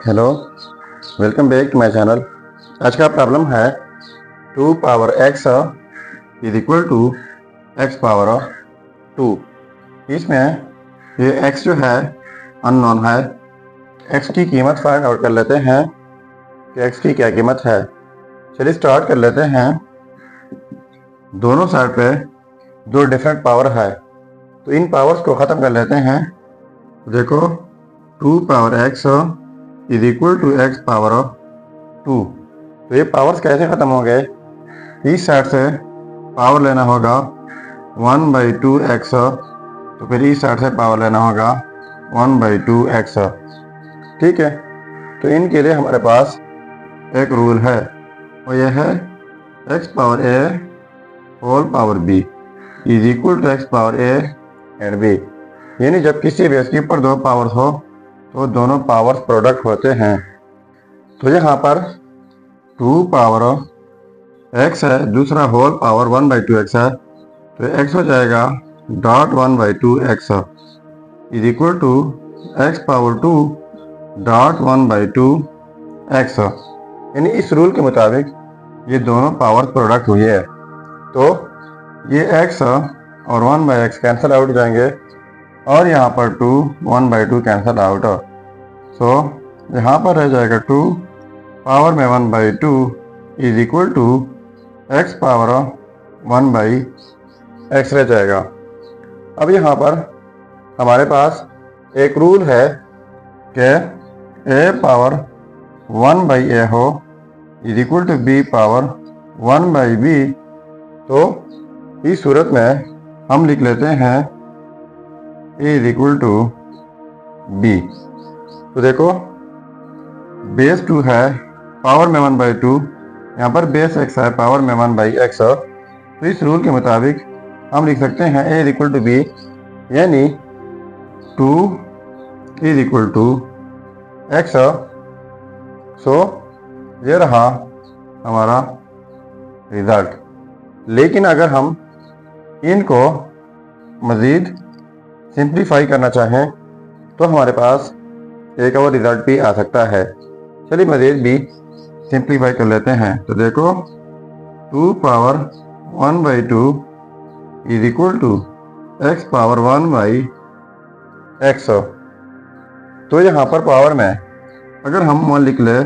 Hello, welcome back to my channel. आज का problem है 2 power x is equal to x power 2। इसमें ये x जो है अननोन है। x की कीमत फाइंड आउट कर लेते हैं कि x की क्या कीमत है। चलिए स्टार्ट कर लेते हैं। दोनों साइड पे दो डिफरेंट पावर है, तो इन पावर्स को ख़त्म कर लेते हैं। देखो 2 power x is equal to x power 2। तो ये पावर्स कैसे ख़त्म हो गए? इस साइड से पावर लेना होगा 1/2x, तो फिर इस साइड से पावर लेना होगा 1/2x। ठीक है, तो इनके लिए हमारे पास एक रूल है और यह है x power a whole power b is equal to x power a and b। यानी जब किसी बेस के ऊपर दो पावर्स हो तो दोनों पावर्स प्रोडक्ट होते हैं। तो यहाँ पर 2 पावर x है, दूसरा होल पावर 1/2x है, तो x हो जाएगा dot 1/2x is equal to x power 2 dot 1/2x। यानी इस रूल के मुताबिक ये दोनों पावर प्रोडक्ट हुई है, तो ये x और 1/x कैंसिल आउट जाएंगे और यहाँ पर 2 1/2 कैंसिल आउट। सो यहाँ पर रह जाएगा 2 पावर में 1/2 is equal to x power 1/x रह जाएगा। अब यहाँ पर हमारे पास एक रूल है कि a पावर 1/a हो is equal to b power 1/b। तो इस सूरत में हम लिख लेते हैं a is equal to b। तो देखो बेस 2 है, पावर में 1/2, यहाँ पर बेस x है, पावर में 1/x। तो इस रूल के मुताबिक हम लिख सकते हैं a is equal to b, यानी 2 is equal to x। So ये रहा हमारा रिजल्ट। लेकिन अगर हम इनको मज़ीद सिंप्लीफाई करना चाहें तो हमारे पास एक और रिजल्ट भी आ सकता है। चलिए मज़ीद भी सिंप्लीफाई कर लेते हैं। तो देखो 2 power 1/2 is equal to x power 1/x। तो यहाँ पर पावर में अगर हम 1 लिख ले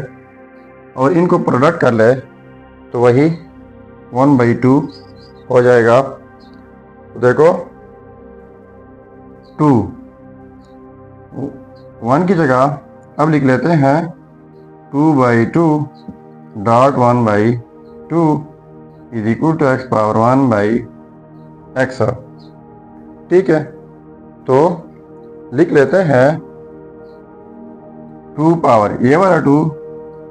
और इनको प्रोडक्ट कर ले तो वही 1/2 हो जाएगा। तो देखो 2 1 की जगह अब लिख लेते हैं 2/2 dot 1/2 is equal to x power 1/x। ठीक है, तो लिख लेते हैं 2 पावर ये वाला 2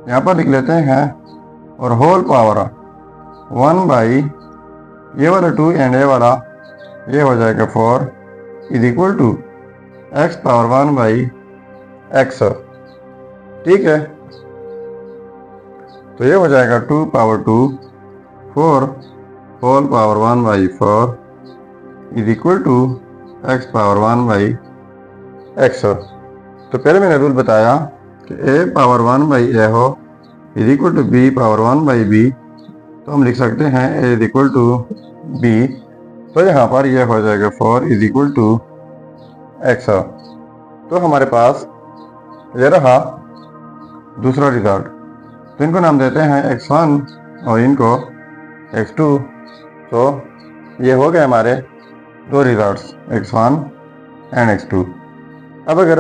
यहाँ पर लिख लेते हैं और होल पावर 1/ ये वाला 2 एंड ये वाला ये हो जाएगा 4 is equal to x power 1/x। ठीक है, तो ये हो जाएगा 2 power 2 4 whole power 1/4 is equal to x power 1/x। तो पहले मैंने रूल बताया कि a पावर 1/a हो is equal to b power 1/b, तो हम लिख सकते हैं a is equal to b। तो यहाँ पर यह हो जाएगा 4 इज इक्वल टू x। तो हमारे पास ये रहा दूसरा रिजल्ट। तो इनको नाम देते हैं x1 और इनको x2। तो ये हो गए हमारे दो रिजल्ट्स x1 एंड x2। अब अगर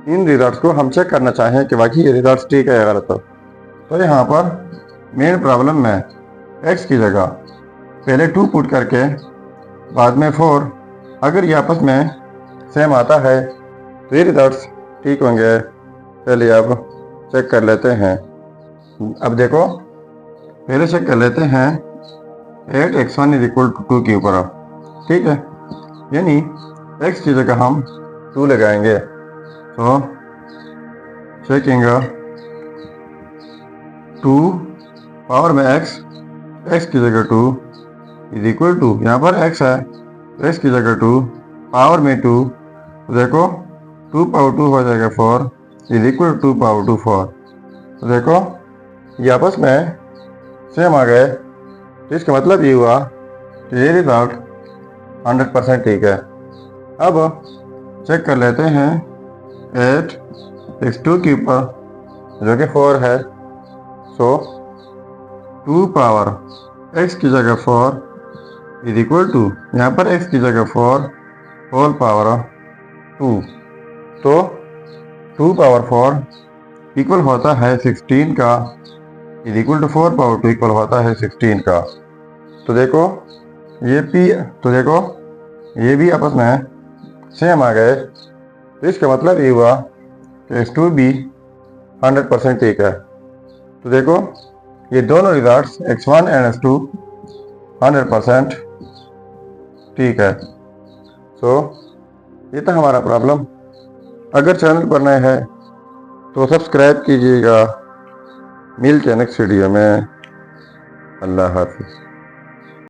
इन रिजल्ट्स को हम चेक करना चाहें कि वाकई ये रिजल्ट्स ठीक है या गलत हो, तो यहाँ पर मेन प्रॉब्लम में x की जगह पहले 2 पुट करके बाद में 4, अगर ये आपस में सेम आता है तो ये रिजल्ट्स ठीक होंगे। चलिए अब चेक कर लेते हैं। अब देखो पहले चेक कर लेते हैं 8x1 इज इक्वल टू 2 के ऊपर। ठीक है, यानी x की जगह हम 2 लगाएंगे। तो चेकिंग 2 पावर में x की जगह 2 इज इक्वल टू, यहाँ पर x है तो x की जगह 2 पावर में 2। तो देखो 2 पावर 2 हो जाएगा 4 is equal to power two 4। तो देखो ये आपस में सेम आ गए, तो इसका मतलब ये हुआ कि ये रिजल्ट 100% ठीक है। अब चेक कर लेते हैं 8x2 के ऊपर जो कि 4 है। सो 2 पावर x की जगह 4 इज इक्वल टू, यहाँ पर x की जगह 4 होल पावर 2। तो 2 पावर 4 इक्वल होता है 16 का, is equal to 4 power 2 equal होता है 16 का। तो देखो ये भी आपस में सेम आ गए, तो इसका मतलब ये हुआ कि x2 भी 100% ठीक है। तो देखो ये दोनों रिजल्ट्स x1 एंड x2 100% ठीक है। सो ये था हमारा प्रॉब्लम। अगर चैनल पर नए हैं तो सब्सक्राइब कीजिएगा। मिलते हैं नेक्स्ट वीडियो में। अल्लाह हाफिज़।